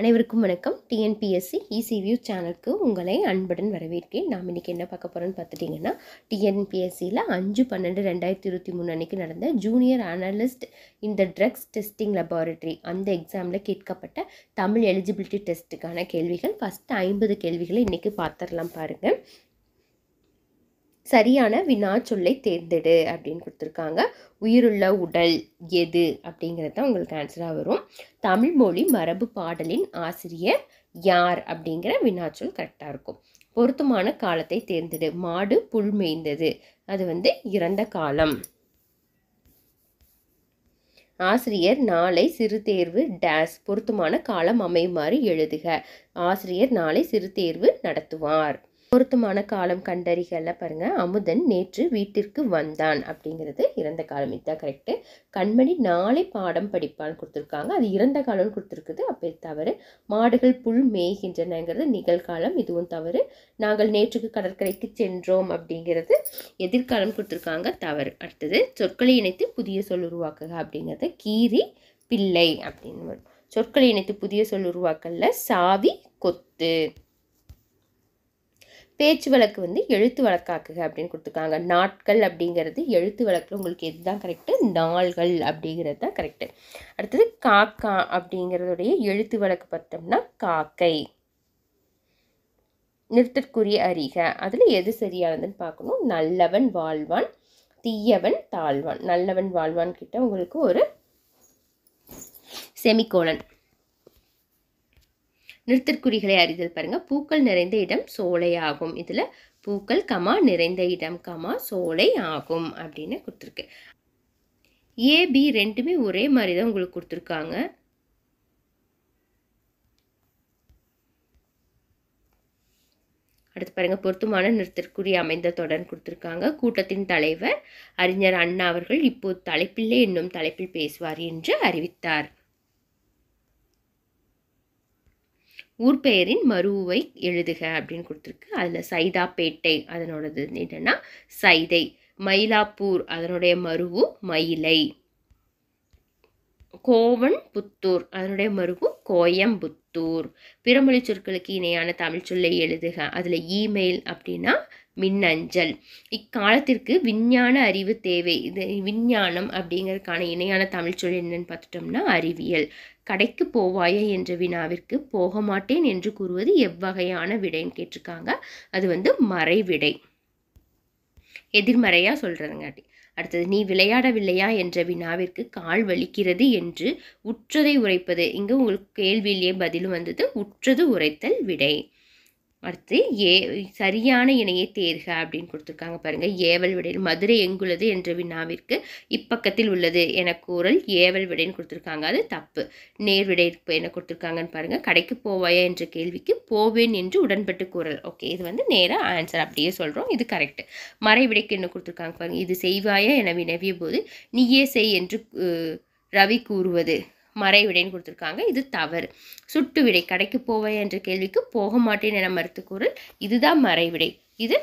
அனைவருக்கும் வணக்கம். டிஎன்பிஎஸ்சி இசிவியூ சேனலுக்கு உங்களை அன்புடன் வரவேற்கிறேன். நாம் இன்றைக்கி என்ன பார்க்க போகிறோன்னு பார்த்துட்டிங்கன்னா, டிஎன்பிஎஸ்சியில் 5/12/2023 அன்றைக்கி நடந்த ஜூனியர் அனலிஸ்ட் இந்த ட்ரக்ஸ் டெஸ்டிங் லெபார்ட்டரி அந்த எக்ஸாமில் கேட்கப்பட்ட தமிழ் எலிஜிபிலிட்டி டெஸ்ட்டுக்கான கேள்விகள். ஃபஸ்ட்டு 50 கேள்விகளை இன்றைக்கி பார்த்துடலாம் பாருங்கள். சரியான வினா சொல்லை தேர்ந்தெடு அப்படின்னு கொடுத்துருக்காங்க. உயிருள்ள உடல் எது அப்படிங்கிறது தான் உங்களுக்கு ஆன்சராக வரும். தமிழ் மொழி மரபு பாடலின் ஆசிரியர் யார் அப்படிங்கிற வினாச்சொல் கரெக்டாக இருக்கும். பொருத்தமான காலத்தை தேர்ந்தெடு. மாடு புல் மேய்ந்தது, அது இறந்த காலம். ஆசிரியர் நாளை சிறு தேர்வு டேஸ். பொருத்தமான காலம் அமையுமாறு எழுதுக. ஆசிரியர் நாளை சிறு தேர்வு நடத்துவார். பொருத்தமான காலம் கண்டறிகல பாருங்கள். அமுதன் நேற்று வீட்டிற்கு வந்தான் அப்படிங்கிறது இறந்த காலம், இதுதான் கரெக்டு. கண்மணி நாளை பாடம் படிப்பான்னு கொடுத்துருக்காங்க, அது இறந்த காலம்னு கொடுத்துருக்குது, அப்போ தவறு. மாடுகள் புல் மேய்கின்றனங்கிறது நிகழ்காலம், இதுவும் தவறு. நாங்கள் நேற்றுக்கு கடற்கரைக்கு சென்றோம் அப்படிங்கிறது எதிர்காலம் கொடுத்துருக்காங்க, தவறு. அடுத்தது சொற்களை இணைத்து புதிய சொல் உருவாக்குக அப்படிங்கிறது கீரி பிள்ளை அப்படின்னு வரும். சொற்களை இணைத்து புதிய சொல் உருவாக்கல்ல சாவி கொத்து. பேச்சு வழக்கு எழுத்து வழக்காக்குக அப்படின்னு கொடுத்துருக்காங்க. நாட்கள் அப்படிங்கிறது எழுத்து வழக்கில் உங்களுக்கு எதுதான் கரெக்டு? நாள்கள் அப்படிங்கிறது தான் கரெக்டு. அடுத்தது காக்கா அப்படிங்கிறதுடைய எழுத்து வழக்கு பார்த்தோம்னா காக்கை. நிறுத்தற்குரிய அறிக, அதில் எது சரியானதுன்னு பார்க்கணும். நல்லவன் வாழ்வான், தீயவன் தாழ்வான். நல்லவன் வாழ்வான் கிட்ட உங்களுக்கு ஒரு செமிகோலன். நிறுத்தற்குறிகளை அறிதல் பாருங்கள். பூக்கள் நிறைந்த இடம் சோலை ஆகும். இதில் பூக்கள் கமா நிறைந்த இடம் கமா சோலை ஆகும் அப்படின்னு கொடுத்துருக்கு. ஏபி ரெண்டுமே ஒரே மாதிரி தான் உங்களுக்கு கொடுத்துருக்காங்க. அடுத்து பாருங்கள். பொருத்தமான நிறுத்தற்குறி அமைந்த தொடர் கொடுத்துருக்காங்க. கூட்டத்தின் தலைவர் அறிஞர் அண்ணா அவர்கள் இப்போது தலைப்பில்லை என்னும் தலைப்பில் பேசுவார் என்று அறிவித்தார். ஊர் பெயரின் மருவை எழுதுக அப்படின்னு கொடுத்துருக்கு. அதில் சைதாப்பேட்டை அதனோடது என்னன்னா சைதை. மயிலாப்பூர் அதனுடைய மருவு மயிலை. கோவன் புத்தூர் அதனுடைய மருவு கோயம்புத்தூர். பிறமொழி சொற்களுக்கு இணையான தமிழ் சொல்லை எழுதுக. அதில் இமெயில் அப்படின்னா மின்னஞ்சல். இக்காலத்திற்கு விஞ்ஞான அறிவு தேவை. இது விஞ்ஞானம் அப்படிங்கிறதுக்கான இணையான தமிழ் சொல் என்னன்னு பார்த்துட்டோம்னா அறிவியல். கடைக்கு போவாயா என்ற வினாவிற்கு போக மாட்டேன் என்று கூறுவது எவ்வகையான விடைன்னு கேட்டிருக்காங்க. அது மறைவிடை, எதிர்மறையாக சொல்கிறதுங்காட்டி. அடுத்தது நீ விளையாடவில்லையா என்ற வினாவிற்கு கால் வலிக்கிறது என்று உற்றதை உரைப்பது. இங்கே உங்களுக்கு கேள்வியிலேயே பதிலும் வந்தது உற்றது உரைத்தல் விடை. அடுத்து சரியான இணையை தேர்க அப்படின்னு கொடுத்துருக்காங்க பாருங்கள். ஏவல் விடை. மதுரை எங்குள்ளது என்ற வினாவிற்கு இப்பக்கத்தில் உள்ளது என கூறல் ஏவல் விடைன்னு கொடுத்துருக்காங்க, அது தப்பு. நேர்விடை என்ன கொடுத்துருக்காங்கன்னு பாருங்கள். கடைக்கு போவாயா என்ற கேள்விக்கு போவேன் என்று உடன்பட்டு கூறல். ஓகே, இது நேராக ஆன்சர் அப்படியே சொல்கிறோம், இது கரெக்டு. மறைவிடைக்கு என்ன கொடுத்துருக்காங்க பாருங்கள். இது செய்வாயா என வினவிய போது நீயே செய் என்று ரவி கூறுவது மறைவிடைன்னு கொடுத்துருக்காங்க, இது தவறு. சுட்டு விடை. கடைக்கு போவாய் என்ற கேள்விக்கு போக மாட்டேன் என மறுத்து கூறல், இதுதான் மறைவிடை. இது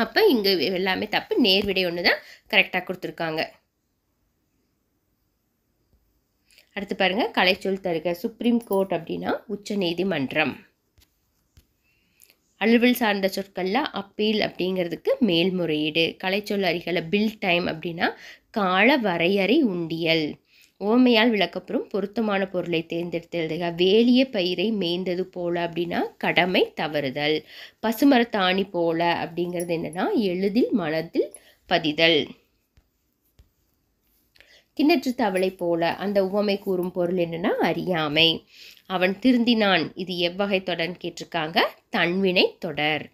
அப்போ இங்கே எல்லாமே தப்பு. நேர்விடை ஒன்று தான் கரெக்டாக கொடுத்துருக்காங்க. அடுத்து பாருங்கள். கலைச்சொல் தருக. சுப்ரீம் கோர்ட் அப்படின்னா உச்ச நீதிமன்றம். அலுவல் சார்ந்த சொற்கள்ல அப்பீல் அப்படிங்கிறதுக்கு மேல்முறையீடு. கலைச்சொல் அறிகல. பில் டைம் அப்படின்னா கால வரையறை உண்டியல். ஓமையால் விளக்கப்பெறும் பொருத்தமான பொருளை தேர்ந்தெடுத்து எழுதுக. வேலிய பயிரை மேய்ந்தது போல அப்படின்னா கடமை தவறுதல். பசுமரத்தாணி போல அப்படிங்கிறது என்னன்னா எளிதில் மனதில் பதிதல். கிணற்று தவளை போல அந்த உவமை கூறும் பொருள் என்னன்னா அறியாமை. அவன் திருந்தினான், இது எவ்வகை தொடர்ன்னு கேட்டிருக்காங்க, தன்வினை தொடர்.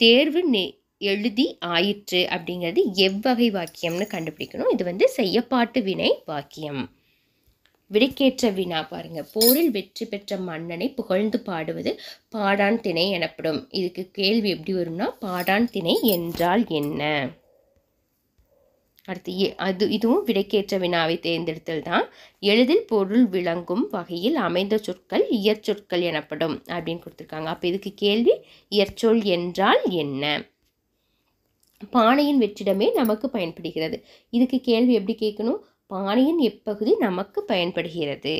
தேர்வு எழுதி ஆயிற்று அப்படிங்கிறது எவ்வகை வாக்கியம்னு கண்டுபிடிக்கணும். இது செய்யப்பாட்டு வினை வாக்கியம். விடைக்கேற்ற வினா பாருங்க. போரில் வெற்றி பெற்ற மன்னனை புகழ்ந்து பாடுவது பாடான் திணை எனப்படும். இதுக்கு கேள்வி எப்படி வரும்னா பாடான் திணை என்றால் என்ன? அடுத்து இதுவும் விடைக்கேற்ற வினாவை தேர்ந்தெடுத்தல் தான். எளிதில் பொருள் விளங்கும் வகையில் அமைந்த சொற்கள் இயற்சொற்கள் எனப்படும் அப்படின்னு கொடுத்துருக்காங்க. அப்போ இதுக்கு கேள்வி இயற்சொல் என்றால் என்ன? பானையின் வெற்றிடமே நமக்கு பயன்படுகிறது. இதுக்கு கேள்வி எப்படி கேட்கணும்? பானையின் எப்பகுதி நமக்கு பயன்படுகிறது?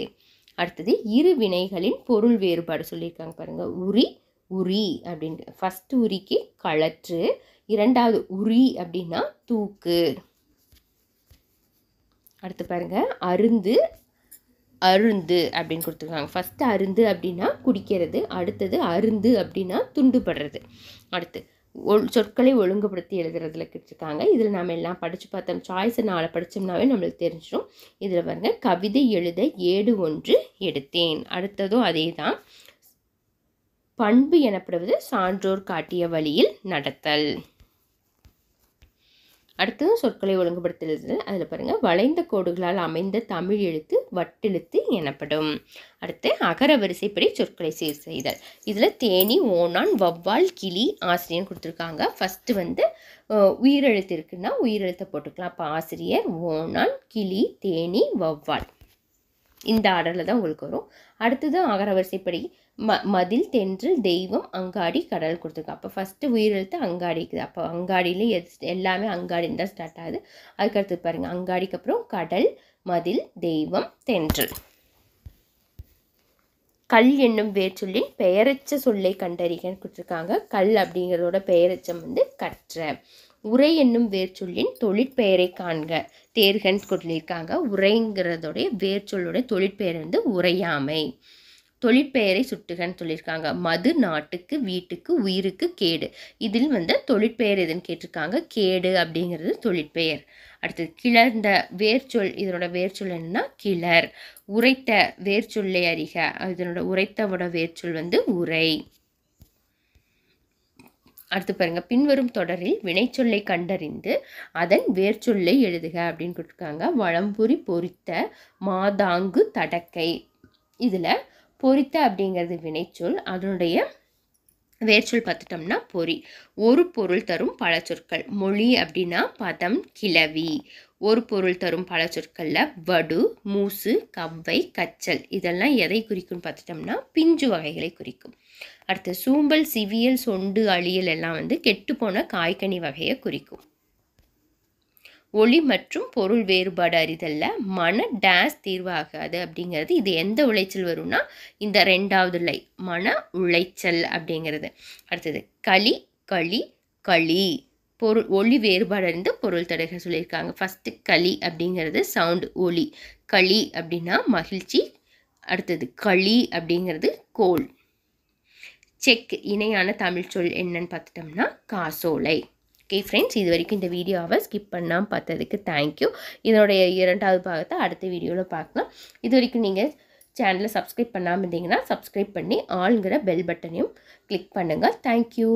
அடுத்தது இரு வினைகளின் பொருள் வேறுபாடு சொல்லியிருக்காங்க பாருங்கள். உரி உரி அப்படின்ட்டு. ஃபஸ்ட்டு உரிக்கு களற்று, இரண்டாவது உரி அப்படின்னா தூக்கு. அடுத்து பாருங்கள் அருந்து அருந்து அப்படின்னு கொடுத்துருக்காங்க. ஃபஸ்ட்டு அருந்து அப்படின்னா குடிக்கிறது, அடுத்தது அருந்து அப்படின்னா துண்டுபடுறது. அடுத்து சொற்களை ஒழுங்குபடுத்தி எழுதுறதுல கேட்டிருக்காங்க. இதில் நம்ம எல்லாம் படித்து பார்த்தோம். சாய்ஸை 4 படித்தோம்னாவே நம்மளுக்கு தெரிஞ்சிடும். இதில் பாருங்க கவிதை எழுத ஏடு ஒன்று எடுத்தேன். அடுத்ததும் அதே தான். பண்பு எனப்படுவது சான்றோர் காட்டிய வழியில் நடத்தல். அடுத்தது சொற்களை ஒழுங்குபடுத்துறது. அதில் பாருங்கள் வளைந்த கோடுகளால் அமைந்த தமிழ் எழுத்து வட்டெழுத்து எனப்படும். அடுத்து அகர வரிசைப்படி சொற்களை சீர் செய்தல். இதில் தேனி, ஓணான், வவ்வால், கிளி, ஆசிரியர் கொடுத்துருக்காங்க. ஃபஸ்ட்டு வந்து உயிரெழுத்து இருக்குன்னா உயிரெழுத்தை போட்டுக்கலாம். அப்போ ஆசிரியர், ஓணான், கிளி, தேனி, வவ்வால், இந்த ஆர்டரில் தான் உங்களுக்கு வரும். அடுத்தது அகர வரிசைப்படி மதில், தென்றல், தெய்வம், அங்காடி, கடல் கொடுத்துருக்கோம். அப்போ ஃபஸ்ட்டு உயிரெழுத்து அங்காடி இருக்குது. அப்போ அங்காடியில் எல்லாமே அங்காடின்னு தான் ஸ்டார்ட் ஆகுது. அதுக்கடுத்து பாருங்கள் அங்காடிக்கு அப்புறம் கடல், மதில், தெய்வம், தென்றல். கல் என்னும் வேர்ச்சொல்லின் பெயரச்ச சொல்லை கண்டறிகன்னு கொடுத்துருக்காங்க. கல் அப்படிங்கிறதோட பெயரச்சம் வந்து கற்ற. உரை என்னும் வேர்ச்சொல்லின் தொழிற்பெயரை காண்க தேர்கன்னு சொல்லியிருக்காங்க. உரைங்கிறதோடைய வேர்ச்சொல்லோட தொழிற்பெயர் வந்து உரையாமை. தொழிற்பெயரை சுட்டுகன்னு சொல்லியிருக்காங்க. மது நாட்டுக்கு, வீட்டுக்கு, உயிருக்கு கேடு. இதில் வந்து தொழிற்பெயர் எதுன்னு கேட்டிருக்காங்க. கேடு அப்படிங்கிறது தொழிற்பெயர். அடுத்தது கிளர்ந்த வேர்ச்சொல். இதனோட வேர்ச்சொல் என்னன்னா கிளர். உரைத்த வேர்ச்சொல்லை அறிக. இதனோட உரைத்தவோட வேர்ச்சொல் வந்து உரை. அடுத்து பாருங்க பின்வரும் தொடரில் வினைச்சொல்லை கண்டறிந்து அதன் வேர்ச்சொல்லை எழுதுக அப்படின்னு கொடுத்துருக்காங்க. வளம்புரி, பொறித்த, மாதாங்கு, தடக்கை. இதில் பொறித்த அப்படிங்கிறது வினைச்சொல். அதனுடைய வேர்ச்சொல் பார்த்துட்டோம்னா பொறி. ஒரு பொருள் தரும் பல சொற்கள். மொழி அப்படின்னா பதம், கிளவி. ஒரு பொருள் தரும் பல சொற்களில் வடு, மூசு, கவ்வை, கச்சல் இதெல்லாம் எதை குறிக்கும்னு பார்த்துட்டோம்னா பிஞ்சு வகைகளை குறிக்கும். அடுத்து சூம்பல், சிவியல், சொண்டு, அழியல் எல்லாம் வந்து கெட்டுப்போன காய்கனி வகையை குறிக்கும். ஒளி மற்றும் பொருள் வேறுபாடு அறிதல்ல மன டேஸ் தீர்வாகாது அப்படிங்கிறது. இது எந்த உளைச்சல் வரும்னா இந்த 2வது லை மன உளைச்சல் அப்படிங்கிறது. அடுத்தது களி, களி, களி. பொருள் ஒளி வேறுபாடு அறிந்து பொருள் தடைக சொல்லியிருக்காங்க. ஃபஸ்ட்டு களி அப்படிங்கிறது சவுண்டு ஒளி. களி அப்படின்னா மகிழ்ச்சி. அடுத்தது களி அப்படிங்கிறது கோல். செக் இணையான தமிழ் சொல் என்னன்னு பார்த்துட்டோம்னா காசோலை. ஓகே ஃப்ரெண்ட்ஸ், இது வரைக்கும் இந்த வீடியோவை ஸ்கிப் பண்ணாமல் பார்த்ததுக்கு தேங்க்யூ. இதனுடைய 2வது பாகத்தை அடுத்த வீடியோவில் பார்க்கலாம். இது வரைக்கும் நீங்கள் சேனலை சப்ஸ்கிரைப் பண்ணாமல் இருந்தீங்கன்னா சப்ஸ்கிரைப் பண்ணி ஆளுங்கிற பெல் பட்டனையும் கிளிக் பண்ணுங்கள். தேங்க்யூ.